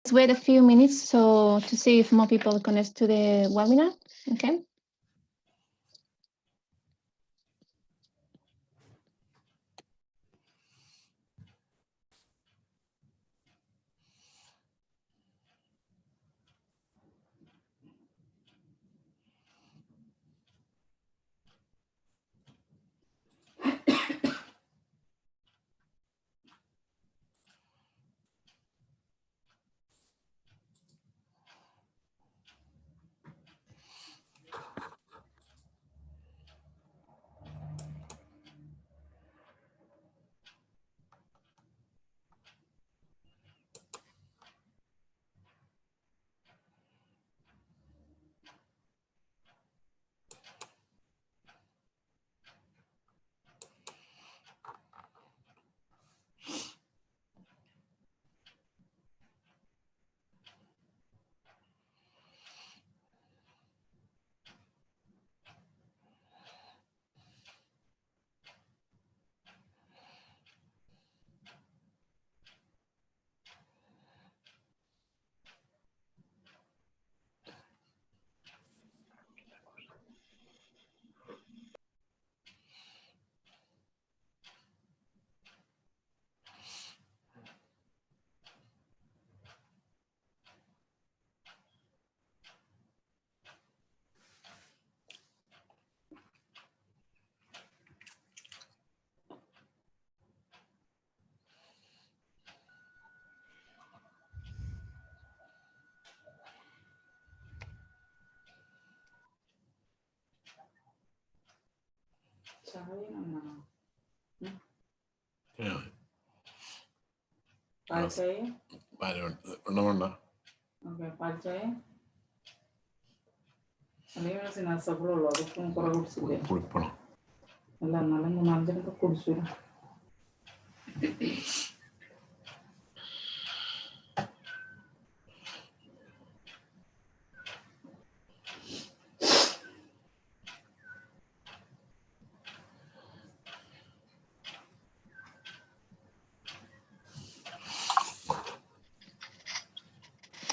Let's wait a few minutes to see if more people connect to the webinar. Okay.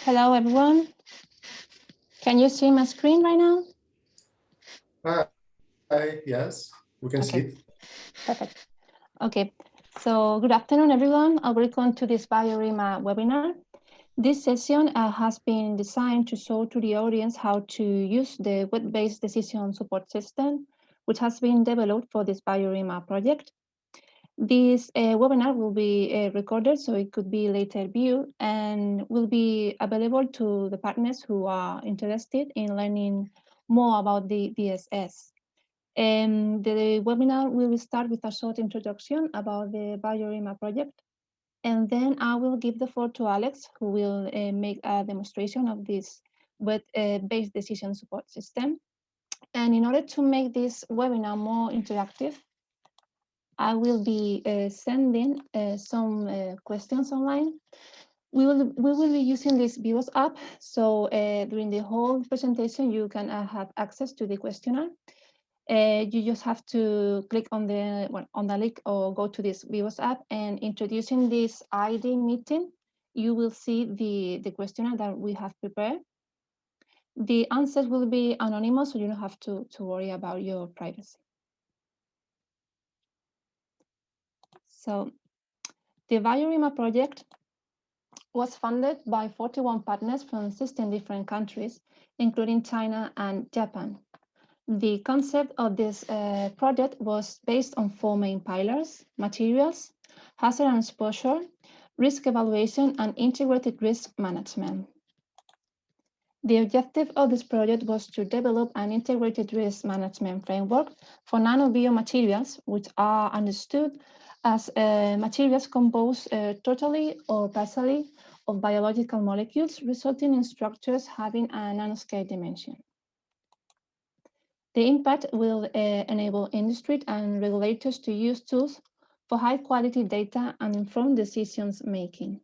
Hello, everyone. Can you see my screen right now? Hi, yes, we can see it. Perfect. Okay, so good afternoon, everyone. Welcome to this Biorima webinar. This session has been designed to show to the audience how to use the web-based decision support system, which has been developed for this Biorima project. This webinar will be recorded, so it could be later viewed and will be available to the partners who are interested in learning more about the DSS. The webinar will start with a short introduction about the Biorima project, and then I will give the floor to Alex, who will make a demonstration of this web-based decision support system. And in order to make this webinar more interactive, I will be sending some questions online. We will be using this BIOS app, so during the whole presentation, you can have access to the questionnaire. You just have to click on the link or go to this BIOS app, and introducing this ID meeting, you will see the questionnaire that we have prepared. The answers will be anonymous, so you don't have to worry about your privacy. So the Biorima project was funded by 41 partners from 16 different countries, including China and Japan. The concept of this project was based on 4 main pillars: materials, hazard and exposure, risk evaluation, and integrated risk management. The objective of this project was to develop an integrated risk management framework for nanobiomaterials, which are understood as materials composed totally or partially of biological molecules, resulting in structures having a nanoscale dimension. The impact will enable industry and regulators to use tools for high-quality data and informed decisions making.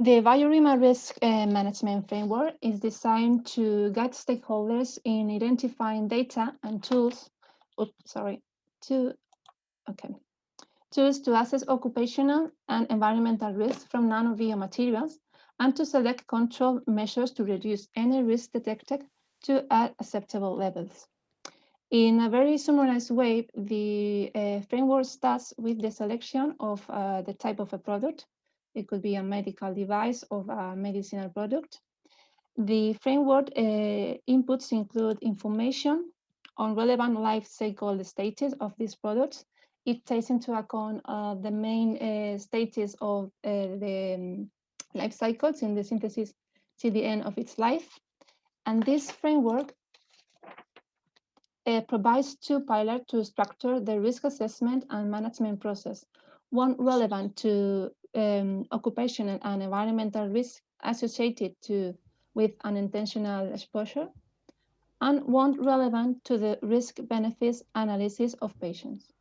The Biorima Risk Management Framework is designed to guide stakeholders in identifying data and tools, tools to assess occupational and environmental risks from nanobiomaterials, and to select control measures to reduce any risk detected to acceptable levels. In a very summarized way, the framework starts with the selection of the type of a product. It could be a medical device or a medicinal product. The framework inputs include information on relevant life cycle stages of these products. It takes into account the main stages of the life cycles in the synthesis to the end of its life. And this framework provides two pillars to structure the risk assessment and management process, one relevant to occupational and environmental risk associated with unintentional exposure, and one relevant to the risk-benefits analysis of patients.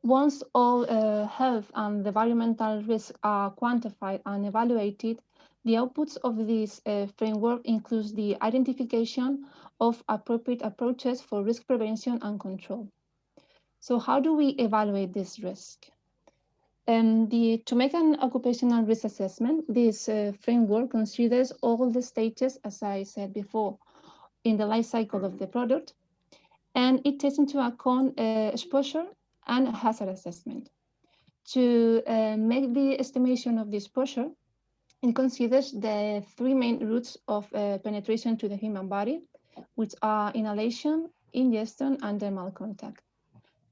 Once all health and environmental risks are quantified and evaluated, the outputs of this framework includes the identification of appropriate approaches for risk prevention and control. So how do we evaluate this risk? To make an occupational risk assessment, this framework considers all the stages, as I said before, in the life cycle of the product, and it takes into account exposure and hazard assessment. To make the estimation of the exposure, it considers the three main routes of penetration to the human body, which are inhalation, ingestion, and dermal contact.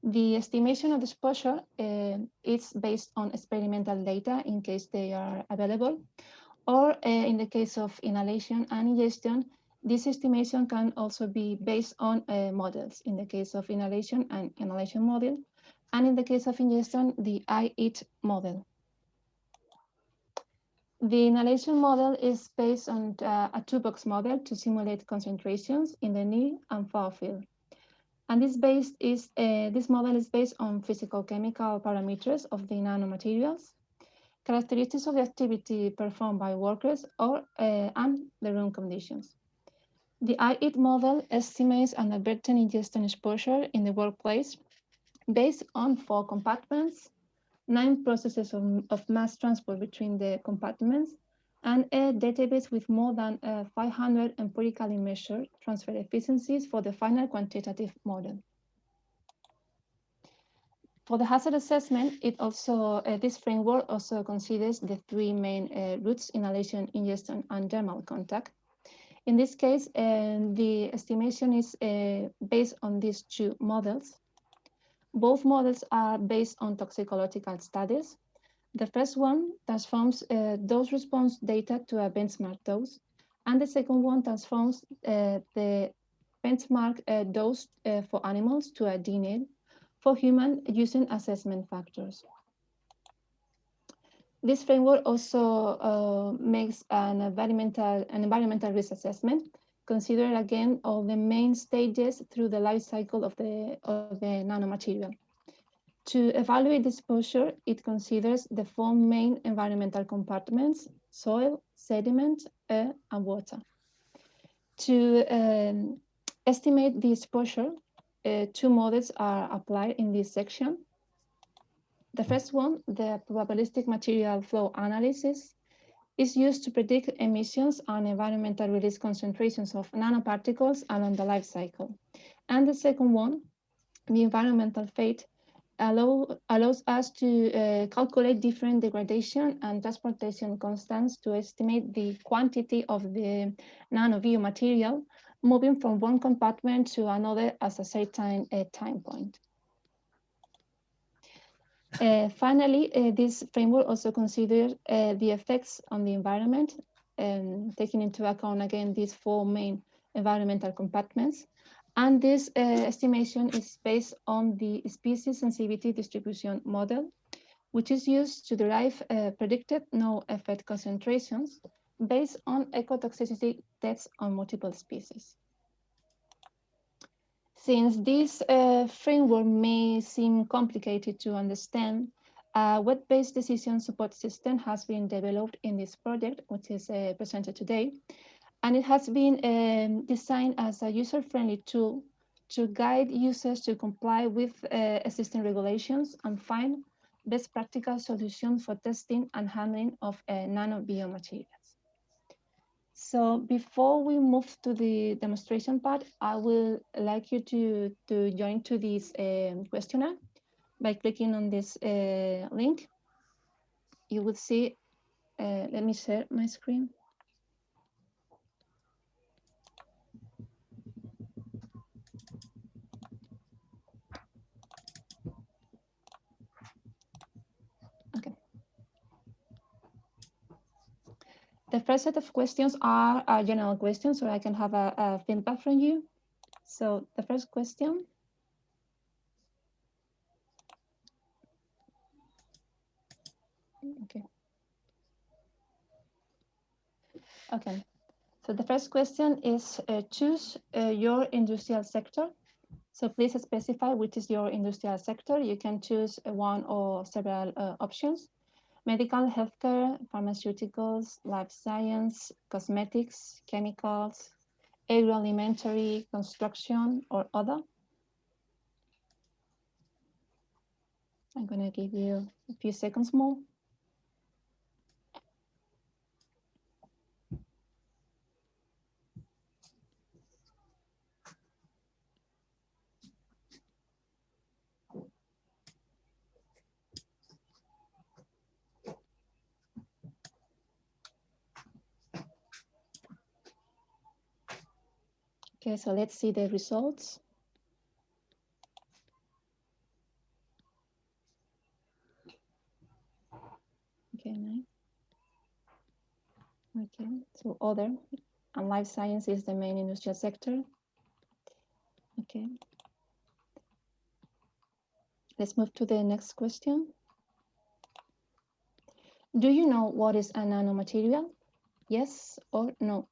The estimation of exposure is based on experimental data in case they are available, or in the case of inhalation and ingestion, this estimation can also be based on models. In the case of inhalation, an inhalation model, and in the case of ingestion, the I-EAT model. The inhalation model is based on a two-box model to simulate concentrations in the near and far field. And this model is based on physical-chemical parameters of the nanomaterials, characteristics of the activity performed by workers, and the room conditions. The I-EAT model estimates an inadvertent ingestion exposure in the workplace based on 4 compartments, 9 processes of mass transport between the compartments, and a database with more than 500 empirically measured transfer efficiencies for the final quantitative model. For the hazard assessment, this framework also considers the 3 main routes: inhalation, ingestion, and dermal contact. In this case, the estimation is based on these 2 models. Both models are based on toxicological studies. The first one transforms dose response data to a benchmark dose, and the second one transforms the benchmark dose for animals to a DNAID for human using assessment factors. This framework also makes an environmental risk assessment, considering again all the main stages through the life cycle of the nanomaterial. To evaluate the exposure, it considers the 4 main environmental compartments: soil, sediment, air, and water. To estimate the exposure, 2 models are applied in this section. The first one, the probabilistic material flow analysis, is used to predict emissions and environmental release concentrations of nanoparticles along the life cycle. And the second one, the environmental fate, allows us to calculate different degradation and transportation constants to estimate the quantity of the nanobiomaterial moving from one compartment to another at a certain time point. Finally, this framework also considers the effects on the environment, taking into account again these 4 main environmental compartments. And this estimation is based on the species sensitivity distribution model, which is used to derive predicted no effect concentrations based on ecotoxicity tests on multiple species. Since this framework may seem complicated to understand, a web-based decision support system has been developed in this project, which is presented today. And it has been designed as a user-friendly tool to guide users to comply with existing regulations and find best practical solutions for testing and handling of nano biomaterials. So before we move to the demonstration part, I will like you to join to this questionnaire by clicking on this link. You will see, let me share my screen. Okay. The first set of questions are general questions, so I can have a feedback from you. So the first question. Okay. Okay. So the first question is choose your industrial sector. So please specify which is your industrial sector. You can choose one or several options. Medical, healthcare, pharmaceuticals, life science, cosmetics, chemicals, agroalimentary, construction, or other. I'm going to give you a few seconds more. Okay, so let's see the results. Okay, nice. Okay, so other and life science is the main industrial sector. Okay. Let's move to the next question. Do you know what is a nanomaterial? Yes or no?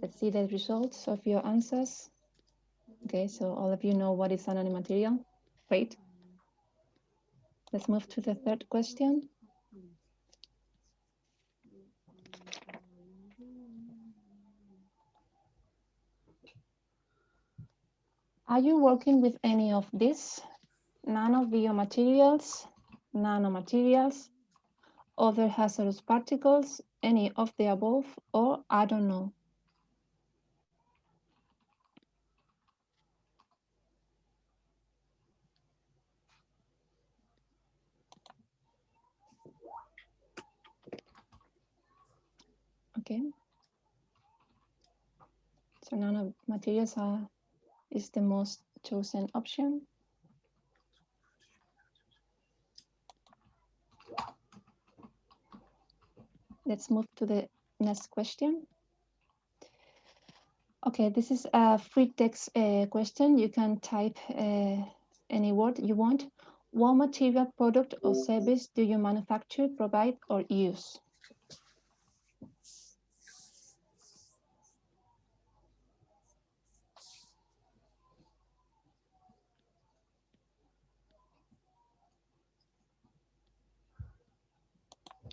Let's see the results of your answers. Okay, so all of you know what is a nanomaterial. Great. Let's move to the third question. Are you working with any of these? Nano biomaterials, nanomaterials, other hazardous particles, any of the above, or I don't know? Okay. So nanomaterials is the most chosen option. Let's move to the next question. Okay, this is a free text question. You can type any word you want. What material, product, or service do you manufacture, provide, or use?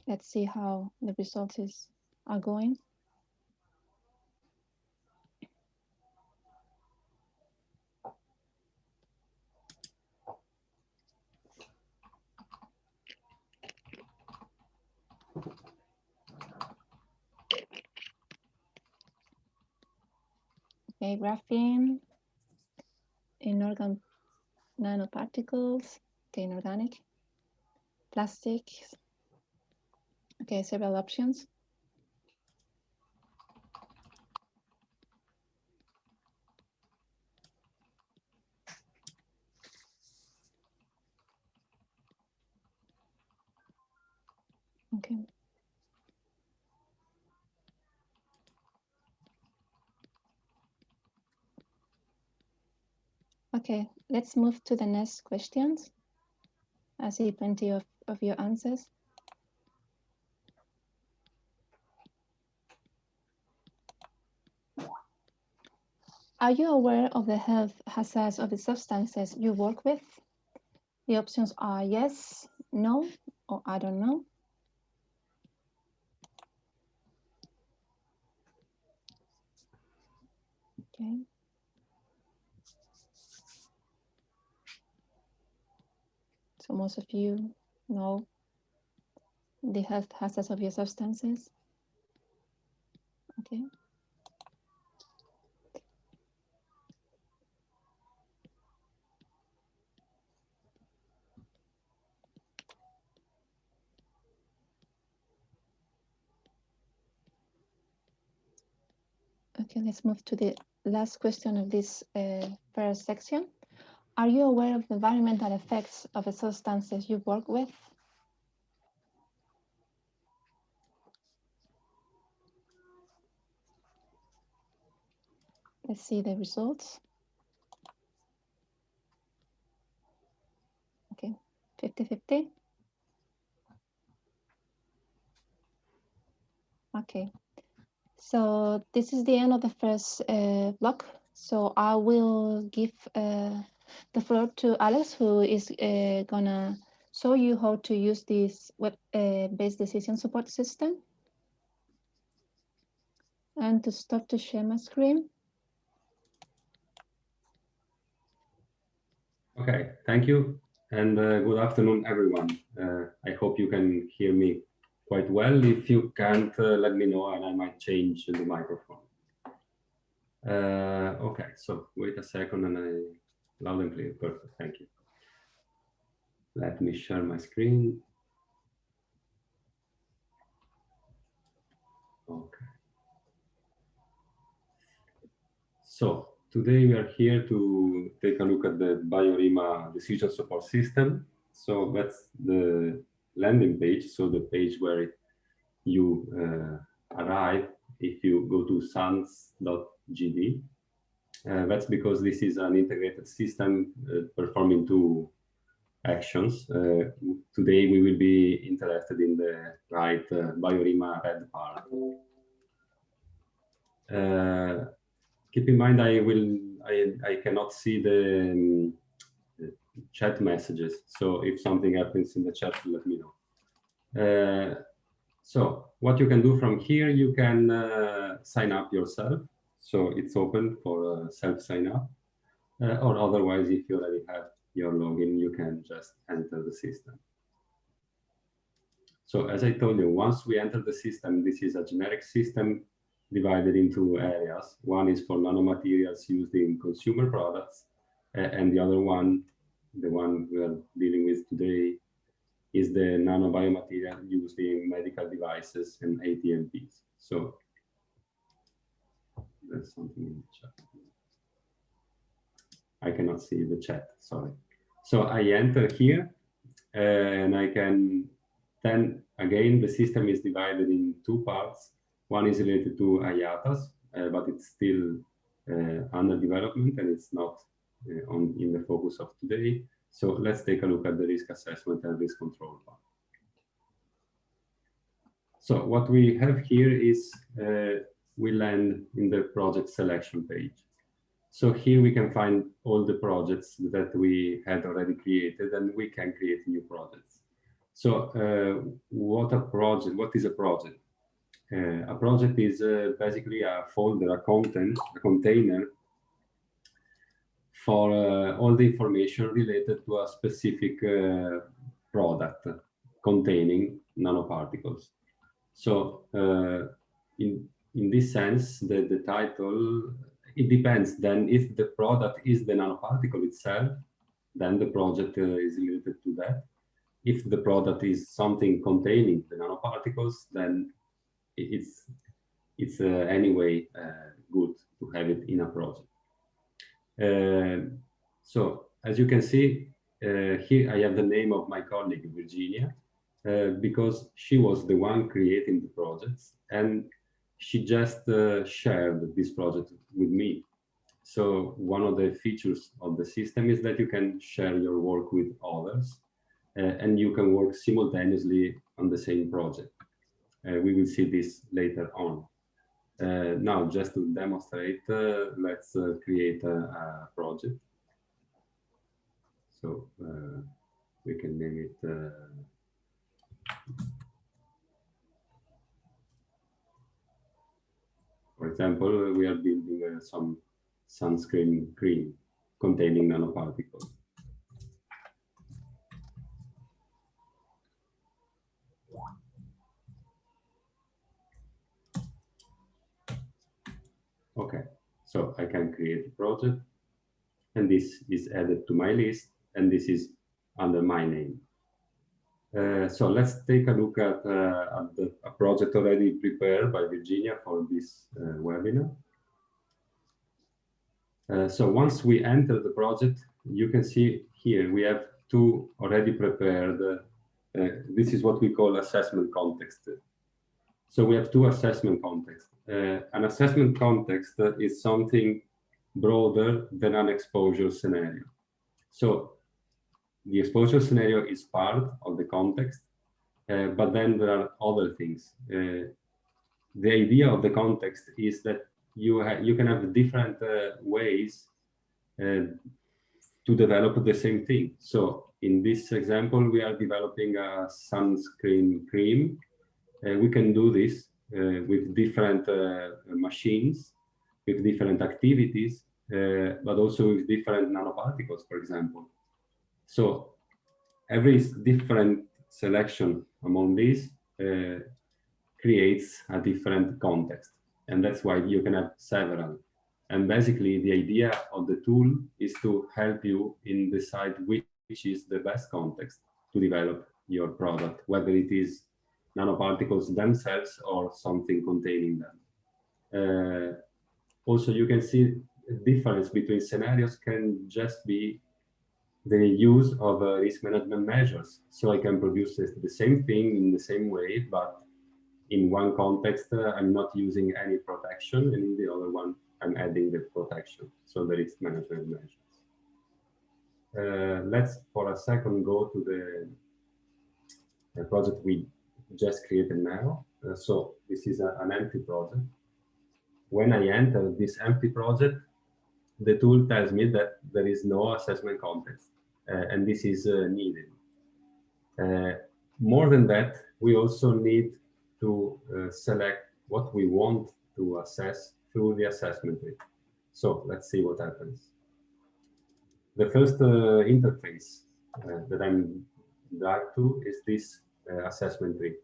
Let's see how the results are going. Okay, graphene, inorganic nanoparticles, okay, inorganic, plastics. Okay, several options. Okay. Okay, let's move to the next questions. I see plenty of your answers. Are you aware of the health hazards of the substances you work with? The options are yes, no, or I don't know. Okay. So most of you know the health hazards of your substances. Okay. Okay, let's move to the last question of this first section. Are you aware of the environmental effects of the substances you work with? Let's see the results. Okay, 50-50. Okay, so this is the end of the first block. So I will give the floor to Alex, who is gonna show you how to use this web-based decision support system. And to stop to share my screen. Okay, thank you. And good afternoon, everyone. I hope you can hear me quite well. If you can't, let me know and I might change the microphone. Okay, so wait a second and loud and clear. Perfect, thank you. Let me share my screen. Okay. So today we are here to take a look at the Biorima decision support system. So that's the landing page, so the page where you arrive if you go to sans.gd. That's because this is an integrated system performing two actions. Today we will be interested in the right Biorima red part. Keep in mind I cannot see the chat messages, so if something happens in the chat, let me know. So what you can do from here, you can sign up yourself. So it's open for self-sign up. Or otherwise, if you already have your login, you can just enter the system. So as I told you, once we enter the system, this is a generic system divided into areas. One is for nanomaterials used in consumer products, and the other one, the one we are dealing with today, is the nanobiomaterial used in medical devices and ATMPs. So there's something in the chat. I cannot see the chat, sorry. So I enter here and I can then, again, the system is divided in two parts. One is related to IATAs, but it's still under development and it's not in the focus of today. So let's take a look at the risk assessment and risk control part. So what we have here is we land in the project selection page. So here we can find all the projects that we had already created, and we can create new projects. So what is a project? A project is basically a folder, a container for all the information related to a specific product containing nanoparticles. So in this sense, the title, it depends then if the product is the nanoparticle itself, then the project is related to that. If the product is something containing the nanoparticles, then it's anyway good to have it in a project. So as you can see, here I have the name of my colleague, Virginia, because she was the one creating the projects and she just shared this project with me. So one of the features of the system is that you can share your work with others and you can work simultaneously on the same project. We will see this later on. Now, just to demonstrate, let's create a project. So we can name it For example, we are building some sunscreen cream containing nanoparticles. Okay, so I can create a project, and this is added to my list, and this is under my name. So let's take a look at a project already prepared by Virginia for this webinar. So once we enter the project, you can see here we have two already prepared. This is what we call assessment context. So we have two assessment contexts. An assessment context is something broader than an exposure scenario. So the exposure scenario is part of the context, but then there are other things. The idea of the context is that you can have different ways to develop the same thing. So in this example, we are developing a sunscreen cream. We can do this with different machines, with different activities, but also with different nanoparticles, for example. So every different selection among these creates a different context. And that's why you can have several. And basically the idea of the tool is to help you in decide which is the best context to develop your product, whether it is nanoparticles themselves or something containing them. Also, you can see the difference between scenarios can just be the use of risk management measures. So I can produce the same thing in the same way, but in one context, I'm not using any protection, and in the other one, I'm adding the protection. So the risk management measures. Let's for a second go to the project we just created now. So this is an empty project. When I enter this empty project, the tool tells me that there is no assessment context, and this is needed. More than that, we also need to select what we want to assess through the assessment tree. So let's see what happens. The first interface that I'm dragged to is this assessment tree.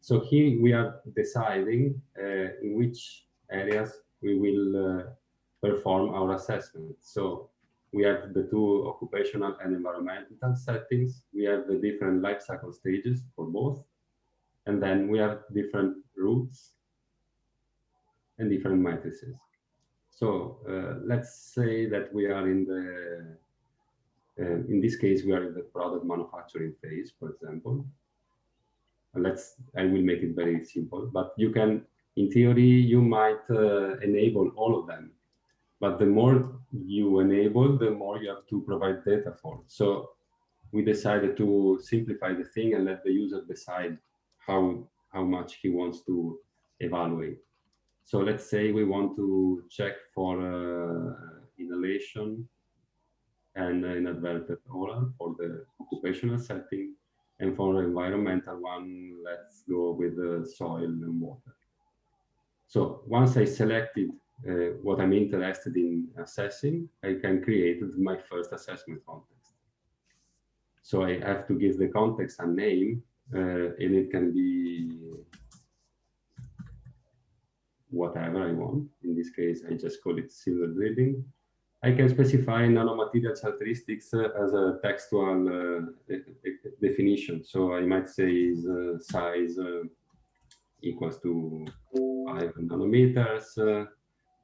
So here we are deciding in which areas we will perform our assessment. So we have the two occupational and environmental settings. We have the different life cycle stages for both. And then we have different routes and different matrices. So let's say that we are in this case, we are in the product manufacturing phase, for example. I will make it very simple, but you can, in theory, you might enable all of them. But the more you enable, the more you have to provide data for. So we decided to simplify the thing and let the user decide how much he wants to evaluate. So let's say we want to check for inhalation and inadvertent oral for the occupational setting. And for the environmental one, let's go with the soil and water. So once I selected what I'm interested in assessing, I can create my first assessment context. So I have to give the context a name, and it can be whatever I want. In this case, I just call it silver drilling. I can specify nanomaterial characteristics as a textual definition. So I might say size equals to 5 nanometers,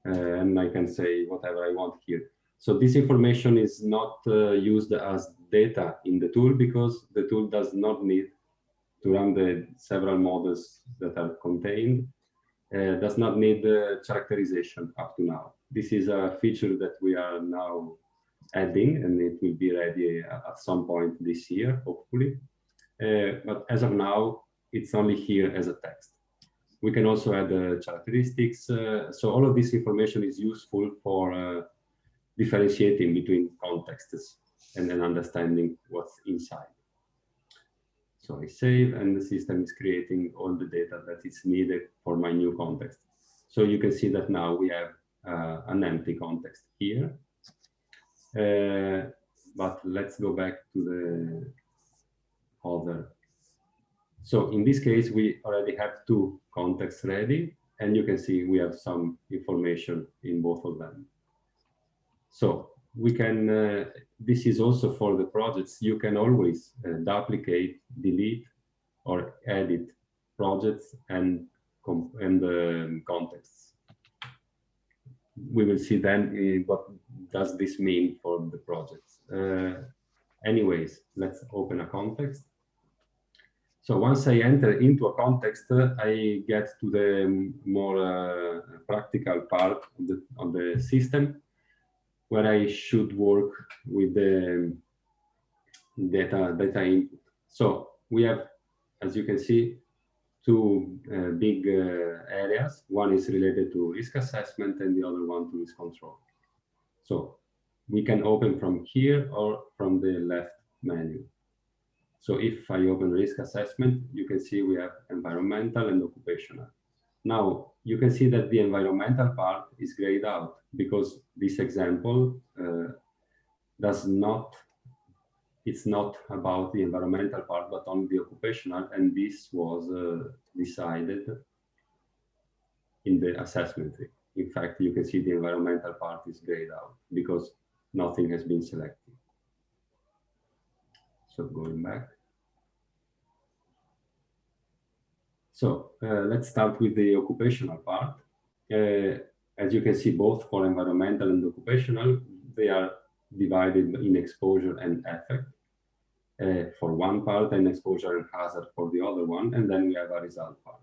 and I can say whatever I want here. So this information is not used as data in the tool because the tool does not need to run the several models that are contained, does not need characterization up to now. This is a feature that we are now adding, and it will be ready at some point this year, hopefully. But as of now, it's only here as a text. We can also add characteristics. So all of this information is useful for differentiating between contexts and then understanding what's inside. So I save, and the system is creating all the data that is needed for my new context. So you can see that now we have an empty context here. But let's go back to the other. So in this case, we already have two contexts ready, and you can see we have some information in both of them. So we can, this is also for the projects, you can always duplicate, delete, or edit projects and contexts. We will see then what does this mean for the projects. Anyways, let's open a context. So once I enter into a context, I get to the more practical part of the system, where I should work with the data input. So we have, as you can see, two big areas. One is related to risk assessment and the other one to risk control. So we can open from here or from the left menu. So if I open risk assessment, you can see we have environmental and occupational. Now you can see that the environmental part is grayed out because this example it's not about the environmental part, but only the occupational, and this was decided in the assessment tree. In fact, you can see the environmental part is grayed out because nothing has been selected. So going back. So let's start with the occupational part. As you can see, both for environmental and occupational, they are divided in exposure and effect for one part, and exposure and hazard for the other one, and then we have a result part.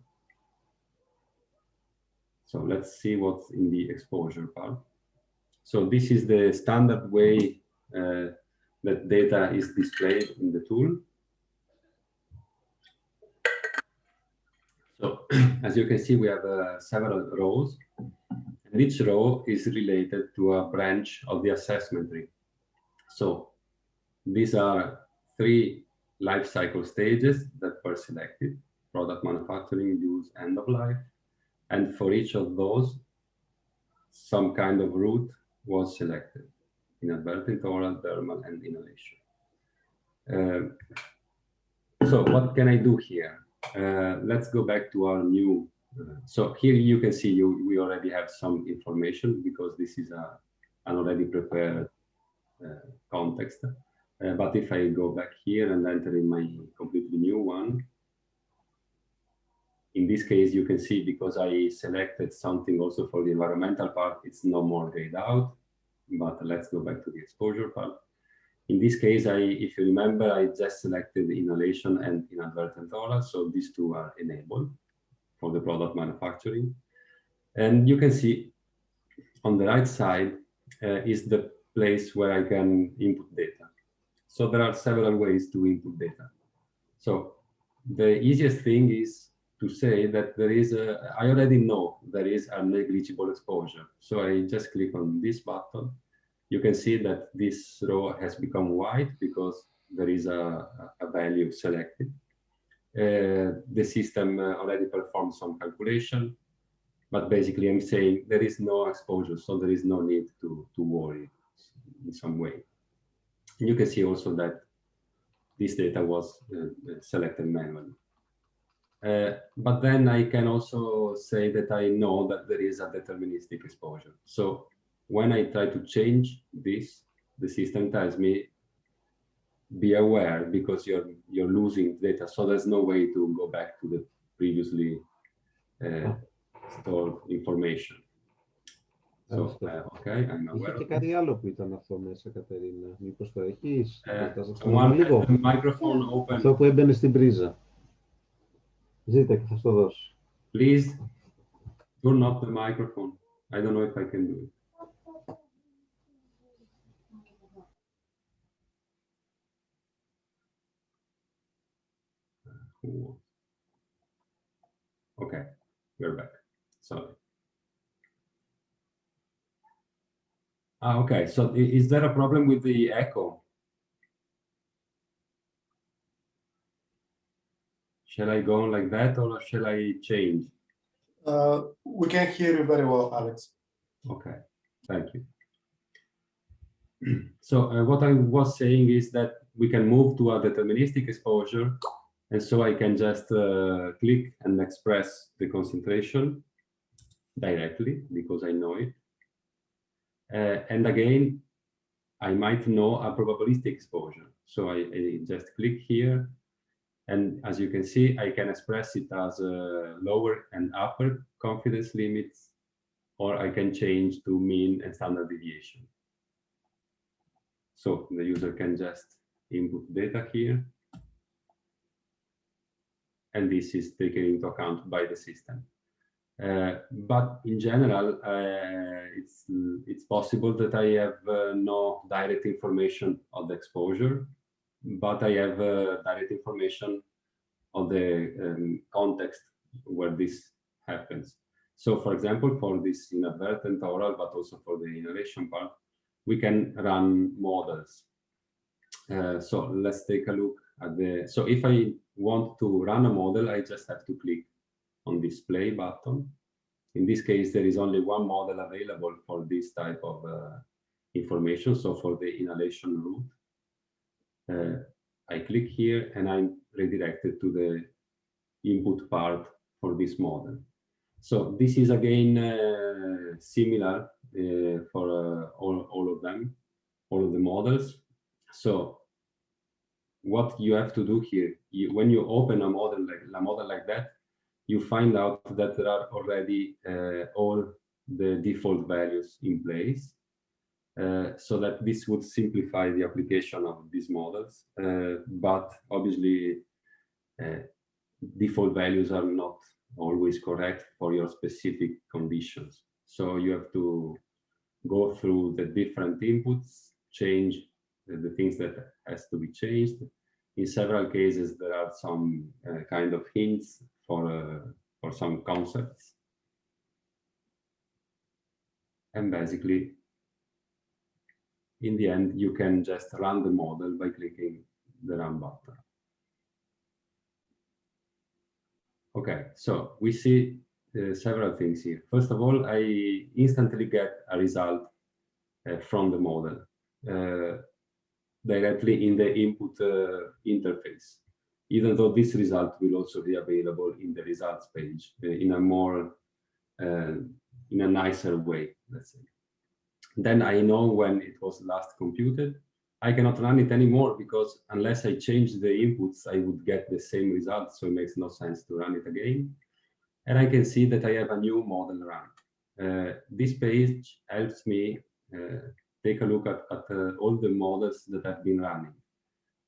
So let's see what's in the exposure part. So this is the standard way that data is displayed in the tool. So as you can see, we have several rows, and each row is related to a branch of the assessment tree. So these are three life cycle stages that were selected: product manufacturing, use, end of life. And for each of those, some kind of route was selected: inadvertent, oral, dermal, and inhalation. So what can I do here? Let's go back to our new. So here you can see we already have some information because this is an already prepared context. But if I go back here and enter in my completely new one, in this case, you can see because I selected something also for the environmental part, it's no more grayed out. But let's go back to the exposure part. In this case, if you remember, I just selected inhalation and inadvertent oral, so these two are enabled for the product manufacturing. And you can see on the right side is the place where I can input data. So there are several ways to input data. So the easiest thing is to say that there is I already know there is a negligible exposure. So I just click on this button. You can see that this row has become white because there is a value selected. The system already performed some calculation, but basically I'm saying there is no exposure, so there is no need to worry in some way. And you can see also that this data was selected manually. But then I can also say that I know that there is a deterministic exposure. So when I try to change this, the system tells me, be aware because you're losing data. So there's no way to go back to the previously stored information. So, okay, I'm aware. Είχε και κάτι άλλο που ήταν αυτό μέσα, Κατερίνα. Μήπως το έχεις? One microphone open. Αυτό που έμπαινε στην πρίζα. Ζήτα και θα στο δώσω. Please turn off the microphone. I don't know if I can do it. Okay, we're back. Sorry. Okay, so is there a problem with the echo? Shall I go on like that or shall I change? We can hear you very well, Alex. Okay, thank you. So what I was saying is that we can move to a deterministic exposure, and so I can just click and express the concentration directly because I know it. And again, I might know a probabilistic exposure. So I just click here, and as you can see, I can express it as lower and upper confidence limits, or I can change to mean and standard deviation. So the user can just input data here, and this is taken into account by the system. But in general, it's possible that I have no direct information of the exposure, but I have direct information of the context where this happens. So for example, for this inadvertent oral, but also for the inhalation part, we can run models. So let's take a look at the, so if I want to run a model, I just have to click on this play button. In this case, there is only one model available for this type of information. So for the inhalation route, I click here and I'm redirected to the input part for this model. So this is again similar for all of them, all of the models. So what you have to do here, when you open a model like that, you find out that there are already all the default values in place, so that this would simplify the application of these models. But obviously, default values are not always correct for your specific conditions. So you have to go through the different inputs, change the things that has to be changed. In several cases, there are some kind of hints for some concepts. And basically, in the end, you can just run the model by clicking the run button. Okay, so we see several things here. First of all, I instantly get a result from the model directly in the input interface, even though this result will also be available in the results page in a more, in a nicer way, let's say. Then I know when it was last computed. I cannot run it anymore because unless I change the inputs, I would get the same result. So it makes no sense to run it again. And I can see that I have a new model run. This page helps me take a look at all the models that I've been running.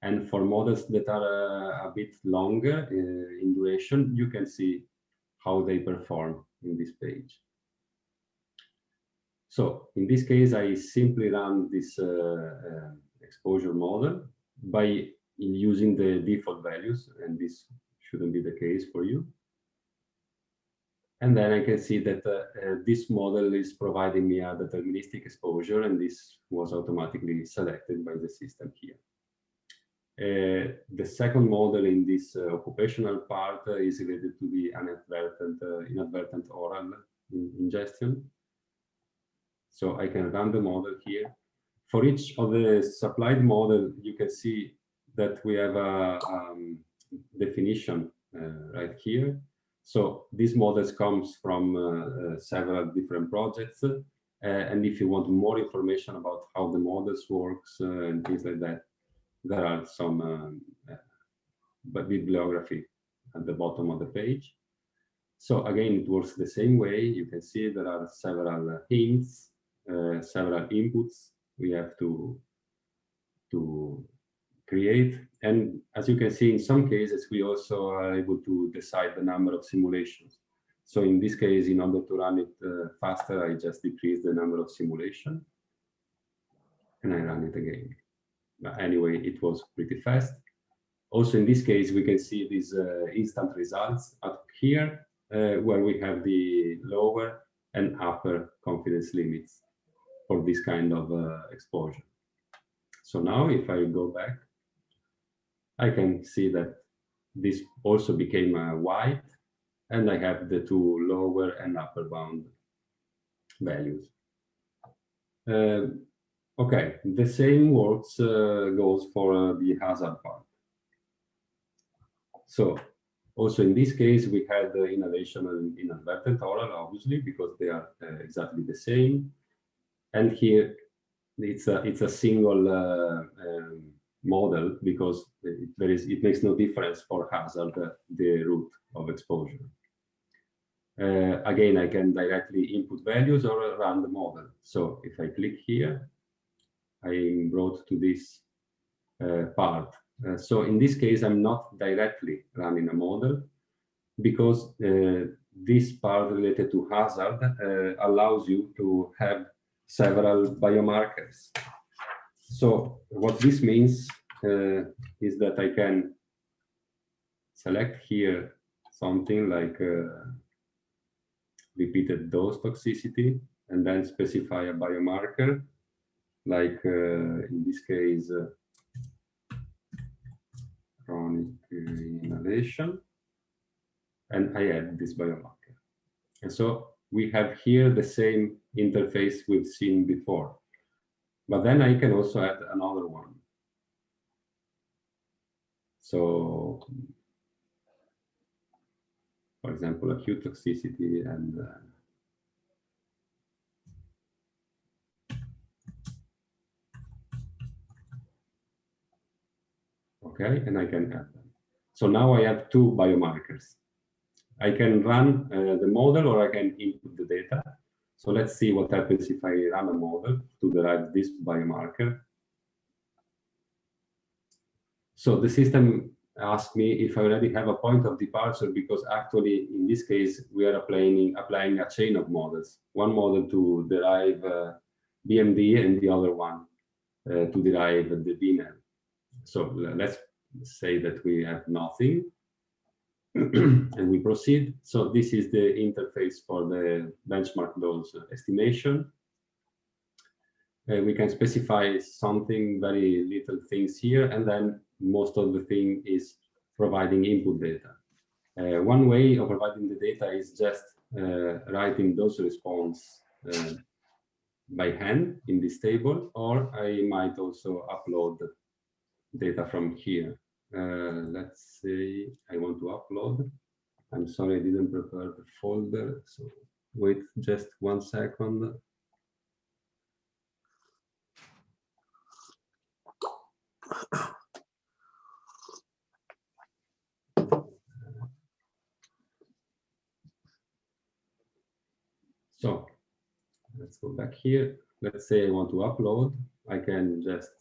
And for models that are a bit longer in duration, you can see how they perform in this page. So in this case, I simply run this exposure model by using the default values, and this shouldn't be the case for you. And then I can see that this model is providing me a deterministic exposure, and this was automatically selected by the system here. The second model in this occupational part is related to the inadvertent oral ingestion. So I can run the model here. For each of the supplied model, you can see that we have a definition right here. So these models comes from several different projects. And if you want more information about how the models works and things like that, there are some bibliography at the bottom of the page. So again, it works the same way. You can see there are several hints, several inputs we have to create. And as you can see, in some cases, we also are able to decide the number of simulations. So in this case, in order to run it faster, I just decrease the number of simulations and I run it again. But anyway, it was pretty fast. Also, in this case, we can see these instant results up here, where we have the lower and upper confidence limits for this kind of exposure. So now if I go back, I can see that this also became white, and I have the two lower and upper bound values. Okay, the same works goes for the hazard part. So also in this case, we had the inhalation and inadvertent oral, obviously, because they are exactly the same. And here it's a single model, because it makes no difference for hazard the route of exposure. Again, I can directly input values or run the model. So if I click here, I am brought to this part. So in this case, I'm not directly running a model, because this part related to hazard allows you to have several biomarkers. So what this means is that I can select here something like repeated dose toxicity, and then specify a biomarker, like in this case, chronic inhalation, and I add this biomarker. And so we have here the same interface we've seen before, but then I can also add another one. So, for example, acute toxicity and okay, and I can add them. So now I have two biomarkers. I can run the model, or I can input the data. So let's see what happens if I run a model to derive this biomarker. So the system asked me if I already have a point of departure, because actually in this case we are applying a chain of models. One model to derive BMD and the other one to derive the DNL. So let's say that we have nothing. And we proceed. So this is the interface for the benchmark dose estimation. We can specify something, very little things here, and then most of the thing is providing input data. One way of providing the data is just writing dose response by hand in this table, or I might also upload data from here. Let's say I want to upload. I'm sorry, I didn't prepare the folder, so wait just 1 second. So let's go back here. Let's say I want to upload. I can just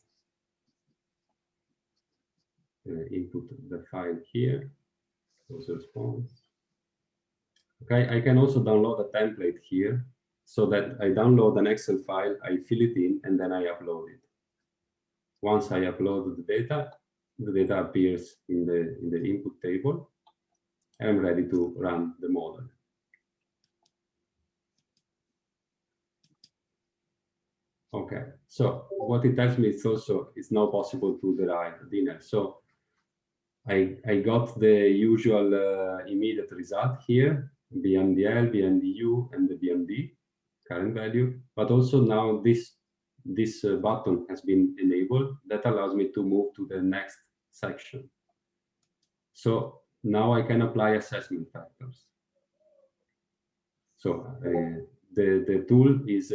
input the file here, dose response. Okay, I can also download a template here, so that I download an Excel file, I fill it in, and then I upload it. Once I upload the data appears in the input table, and I'm ready to run the model. Okay, so what it tells me is also it's now possible to derive DNL. So I got the usual immediate result here, BMDL, BMDU, and the BMD current value, but also now this button has been enabled that allows me to move to the next section. So now I can apply assessment factors. So the tool is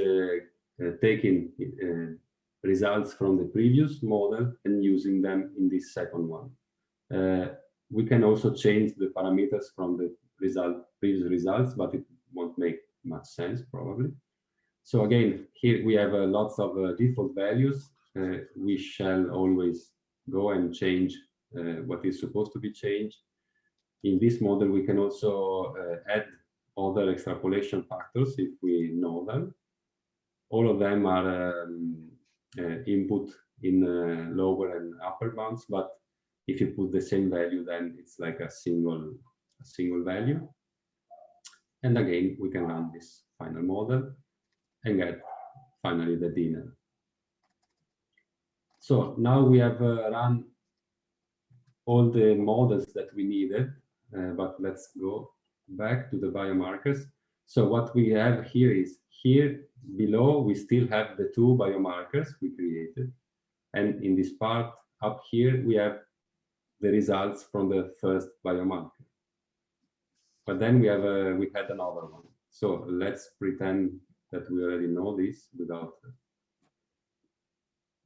taking results from the previous model and using them in this second one. We can also change the parameters from the previous results, but it won't make much sense probably. So again, here we have lots of default values. We shall always go and change what is supposed to be changed. In this model, we can also add other extrapolation factors if we know them. All of them are input in lower and upper bounds, but if you put the same value, then it's like a single value. And again, we can run this final model and get finally the DNL. So now we have run all the models that we needed, but let's go back to the biomarkers. So what we have here is, here below, we still have the 2 biomarkers we created. And in this part up here, we have the results from the first biomarker. But then we had another one. So let's pretend that we already know this without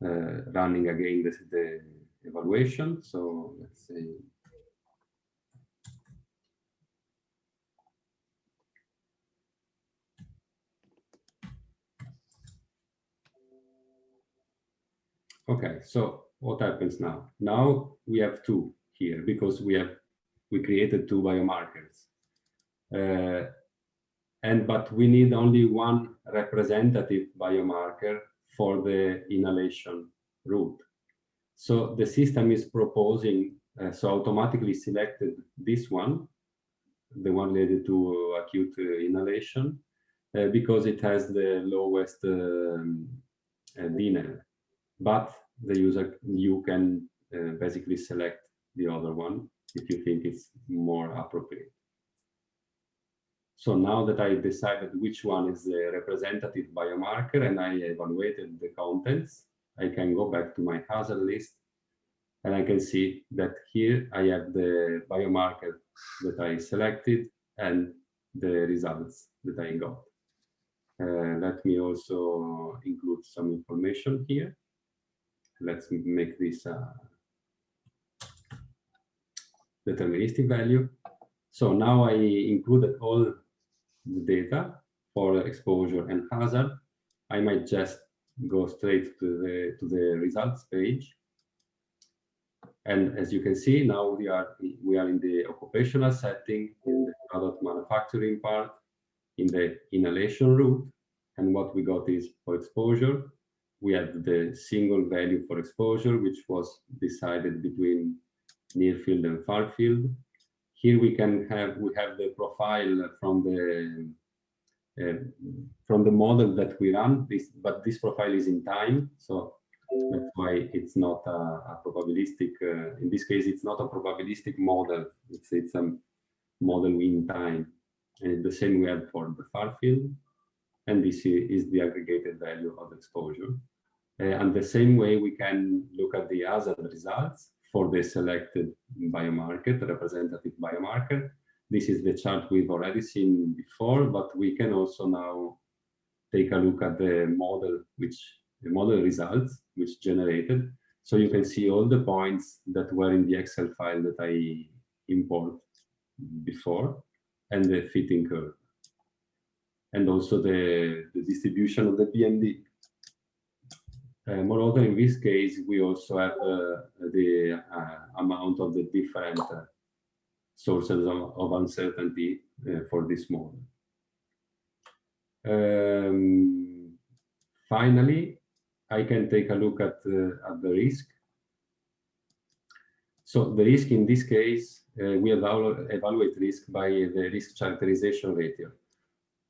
running again the evaluation. So let's say okay, so what happens now? Now we have 2 here because we created 2 biomarkers. But we need only 1 representative biomarker for the inhalation route. So the system is proposing, so automatically selected this one, the one related to acute inhalation, because it has the lowest DNL. But you can basically select the other one if you think it's more appropriate. So now that I decided which one is the representative biomarker and I evaluated the contents, I can go back to my hazard list and I can see that here I have the biomarker that I selected and the results that I got. Let me also include some information here. Let's make this a deterministic value. So now I included all the data for exposure and hazard. I might just go straight to the results page. And as you can see, now we are in the occupational setting, in the product manufacturing part, in the inhalation route. And what we got is for exposure, we had the single value for exposure, which was decided between near field and far field. Here we have the profile from the model that we run, but this profile is in time, so that's why it's not a probabilistic. In this case, it's not a probabilistic model. It's a model in time, and the same we have for the far field, and this is the aggregated value of exposure. And the same way we can look at the hazard results for the selected biomarker, the representative biomarker. This is the chart we've already seen before, but we can also now take a look at the model results which generated. So you can see all the points that were in the Excel file that I imported before, and the fitting curve, and also the distribution of the BND. Moreover, in this case, we also have the amount of the different sources of uncertainty for this model. Finally, I can take a look at the risk. So the risk in this case, we evaluate risk by the risk characterization ratio.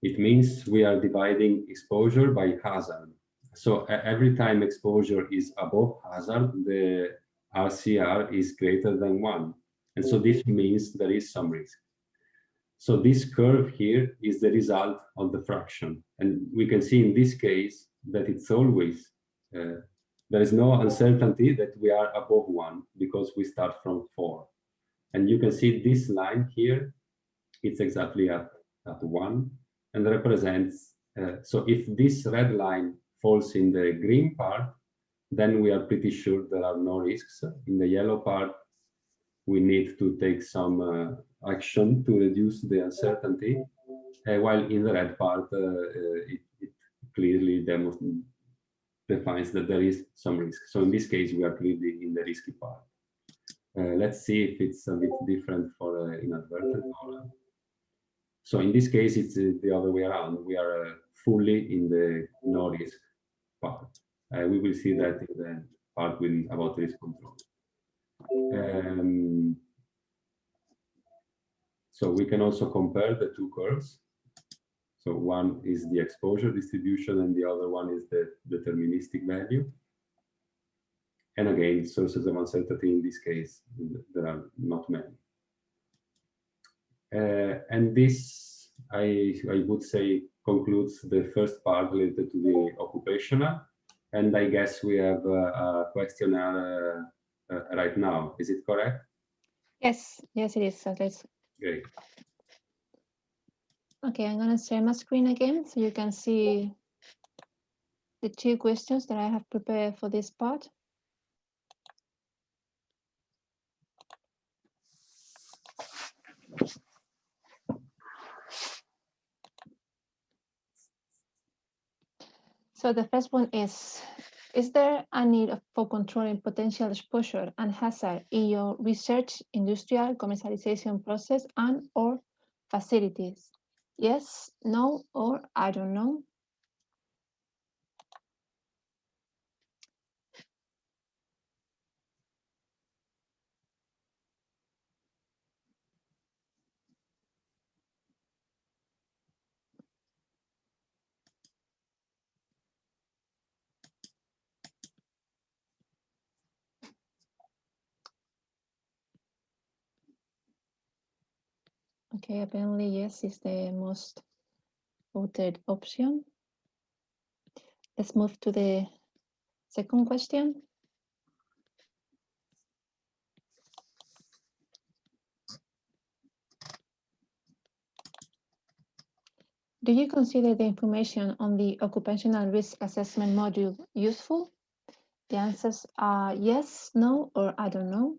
It means we are dividing exposure by hazard. So every time exposure is above hazard, the RCR is greater than 1. And so this means there is some risk. So this curve here is the result of the fraction. And we can see in this case that it's always, there is no uncertainty that we are above 1 because we start from 4. And you can see this line here, it's exactly at 1 and represents, so if this red line falls in the green part, then we are pretty sure there are no risks. In the yellow part, we need to take some action to reduce the uncertainty, while in the red part, it clearly defines that there is some risk. So in this case, we are clearly in the risky part. Let's see if it's a bit different for inadvertent. So in this case, it's the other way around. We are fully in the no risk part. We will see that in the part about risk control. So we can also compare the two curves. So one is the exposure distribution and the other one is the deterministic value. And again, sources of uncertainty in this case, there are not many. And this, I would say, concludes the first part related to the occupational. And I guess we have a questionnaire right now. Is it correct? Yes, yes, it is. Great. Okay, I'm going to share my screen again so you can see the 2 questions that I have prepared for this part. So the first one is there a need for controlling potential exposure and hazard in your research, industrial, commercialization process and/or facilities? Yes, no, or I don't know. Okay, apparently yes is the most voted option. Let's move to the second question. Do you consider the information on the occupational risk assessment module useful? The answers are yes, no, or I don't know.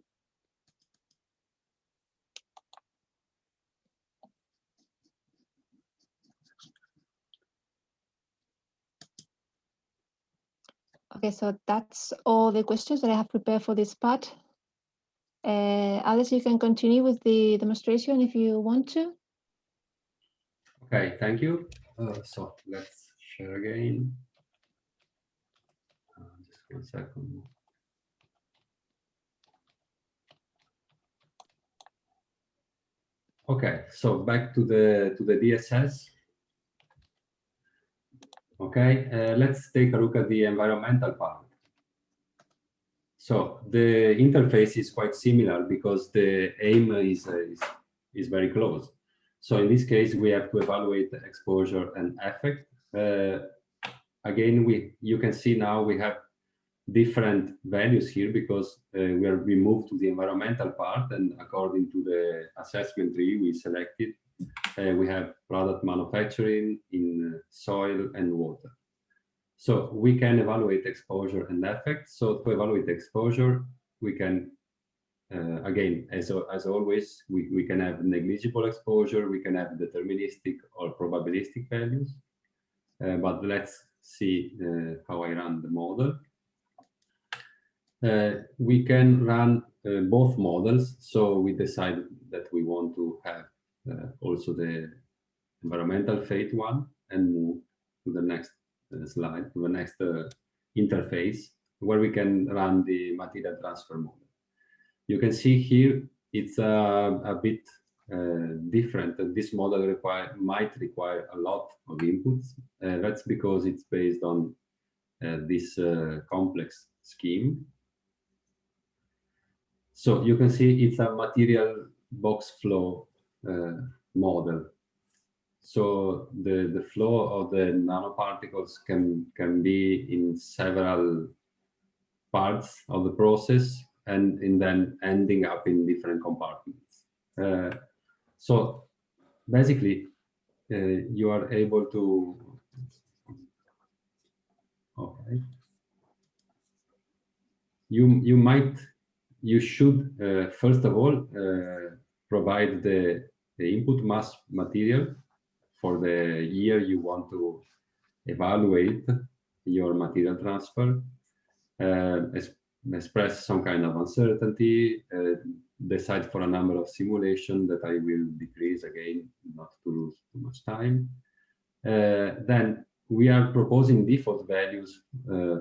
Okay, so that's all the questions that I have prepared for this part. Alice, you can continue with the demonstration if you want to. Okay, thank you. So let's share again. Just 1 second. Okay, so back to the DSS. Okay, let's take a look at the environmental part. So the interface is quite similar because the aim is very close. So in this case, we have to evaluate the exposure and effect. Again, you can see now we have different values here because we moved to the environmental part, and according to the assessment tree we selected, we have product manufacturing in soil and water. So we can evaluate exposure and effect. So to evaluate exposure, we can, again, as always, we can have negligible exposure, we can have deterministic or probabilistic values. But let's see how I run the model. We can run both models. So we decide that we want to have also the environmental fate one and move to the next slide, to the next interface, where we can run the material transfer model. You can see here it's a bit different. This model might require a lot of inputs. That's because it's based on this complex scheme. So you can see it's a material box flow model. So the flow of the nanoparticles can be in several parts of the process and then ending up in different compartments. So basically, you are able to, okay. You should first of all provide the input mass material for the year you want to evaluate your material transfer, express some kind of uncertainty, decide for a number of simulations that I will decrease again, not to lose too much time. Then we are proposing default values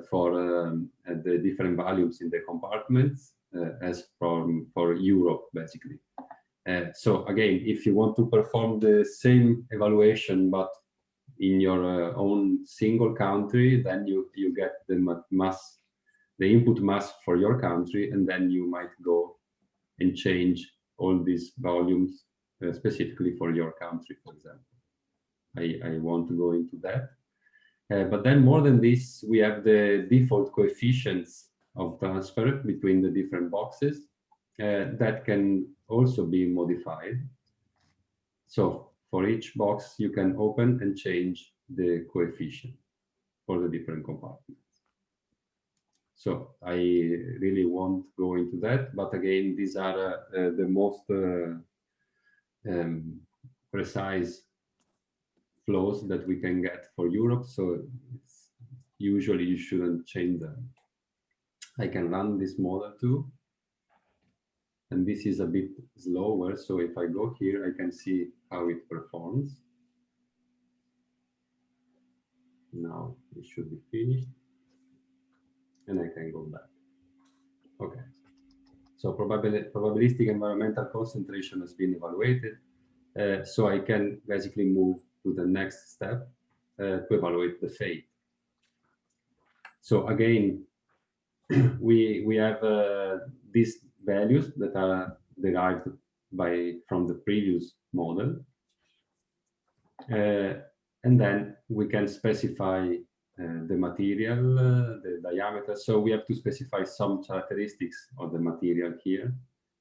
for the different values in the compartments as for Europe, basically. So again, if you want to perform the same evaluation, but in your own single country, then you get the mass the input mass for your country, and then you might go and change all these volumes specifically for your country, for example. I want to go into that. But then more than this, we have the default coefficients of transfer between the different boxes that can also be modified. So for each box, you can open and change the coefficient for the different compartments. So I really won't go into that, but again, these are the most precise flows that we can get for Europe. So usually you shouldn't change them. I can run this model too. And this is a bit slower. So if I go here, I can see how it performs. Now it should be finished. And I can go back. Okay. So probabilistic environmental concentration has been evaluated. So I can basically move to the next step to evaluate the fate. So again, we have these values that are derived from the previous model. And then we can specify the material, the diameter. So we have to specify some characteristics of the material here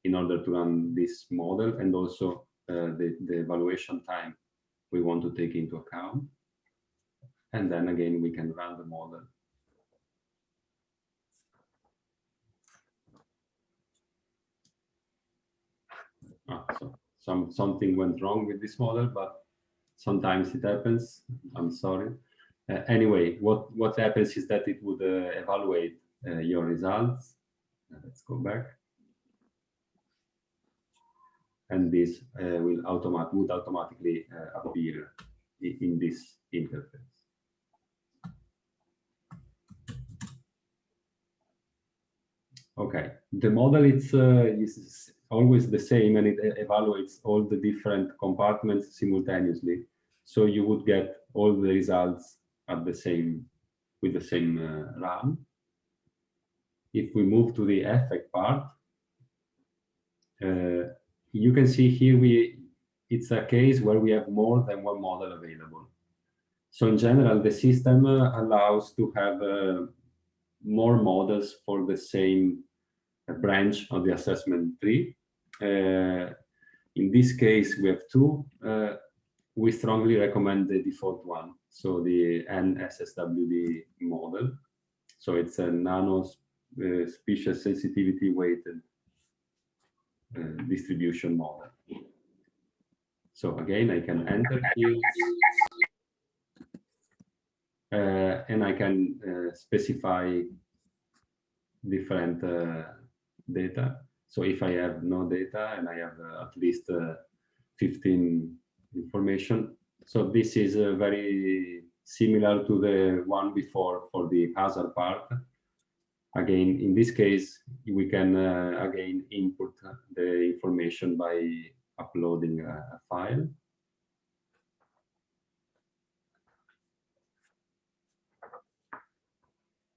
in order to run this model, and also the evaluation time we want to take into account. And then again, we can run the model. So something went wrong with this model, but sometimes it happens. I'm sorry. Anyway, what happens is that it would evaluate your results. Let's go back. And this would automatically appear in this interface. Okay, the model is always the same, and it evaluates all the different compartments simultaneously. So you would get all the results at the same, with the same run. If we move to the effect part, you can see here it's a case where we have more than one model available. So in general, the system allows to have more models for the same branch of the assessment tree. In this case, we have two. We strongly recommend the default one, so the NSSWD model. So it's a nano species sensitivity weighted distribution model. So again, I can enter here, and I can specify different data. So if I have no data and I have at least 15 information, so this is very similar to the one before for the hazard part. Again, in this case, we can again input the information by uploading a file.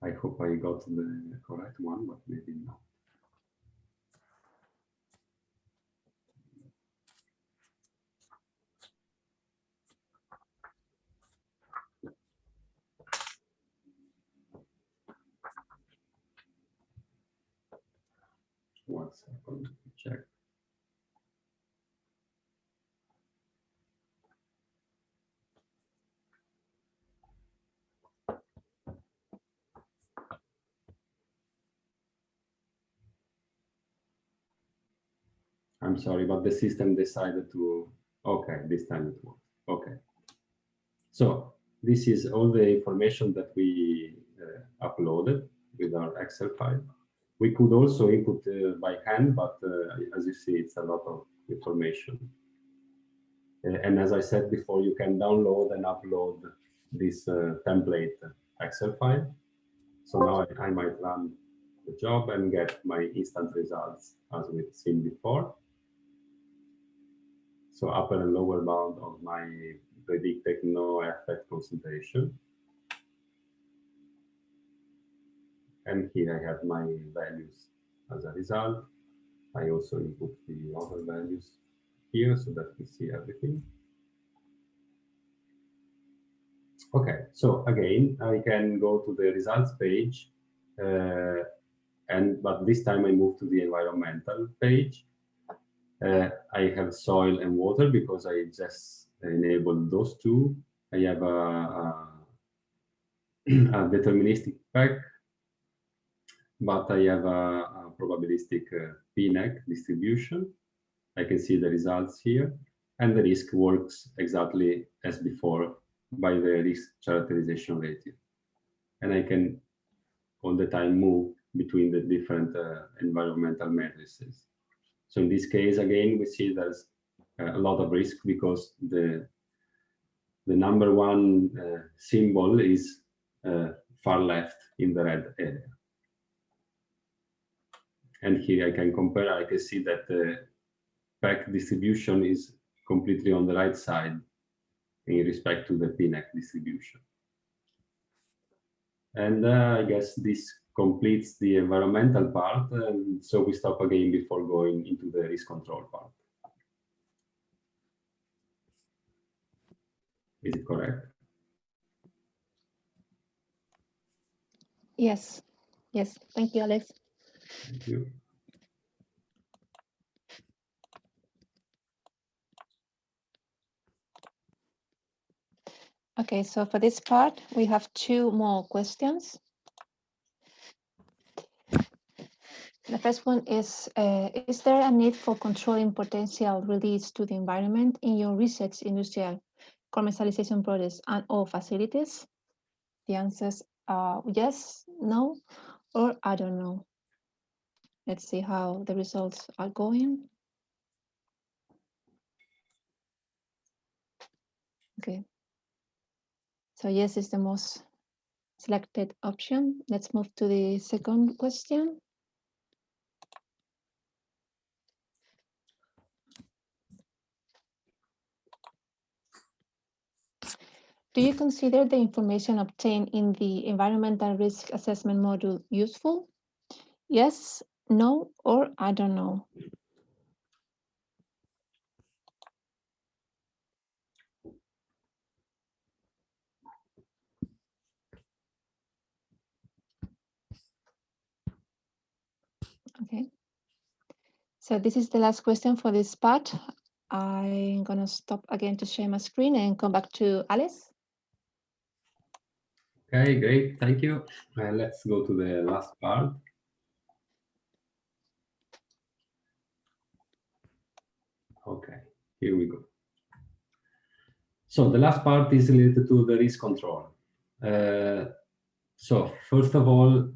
I hope I got the correct one, but maybe not. One second to check. I'm sorry, but the system decided to, okay, this time it works. Okay. So this is all the information that we uploaded with our Excel file. We could also input by hand, but as you see, it's a lot of information. And as I said before, you can download and upload this template Excel file. So now I might run the job and get my instant results as we've seen before. So upper and lower bound of my predicted no effect concentration. And here I have my values as a result. I also input the other values here so that we see everything. Okay, so again, I can go to the results page, but this time I move to the environmental page. I have soil and water because I just enabled those two. I have a deterministic pack, but I have a probabilistic p-neck distribution. I can see the results here, and the risk works exactly as before by the risk characterization ratio. And I can all the time move between the different environmental matrices. So in this case, again, we see there's a lot of risk because the number one symbol is far left in the red area. And here I can compare, I can see that the pack distribution is completely on the right side in respect to the p-neck distribution. And I guess this completes the environmental part, and so we stop again before going into the risk control part. Is it correct? Yes. Yes. Thank you, Alex. Thank you. Okay, so for this part, we have two more questions. The first one is there a need for controlling potential release to the environment in your research, industrial, commercialization projects and or facilities? The answers are yes, no, or I don't know. Let's see how the results are going. Okay. So yes is the most selected option. Let's move to the second question. Do you consider the information obtained in the environmental risk assessment module useful? Yes, no, or I don't know. Okay. So this is the last question for this part. I'm gonna stop again to share my screen and come back to Alice. Okay, great, thank you. Let's go to the last part. Okay, here we go. So the last part is related to the risk control. So first of all,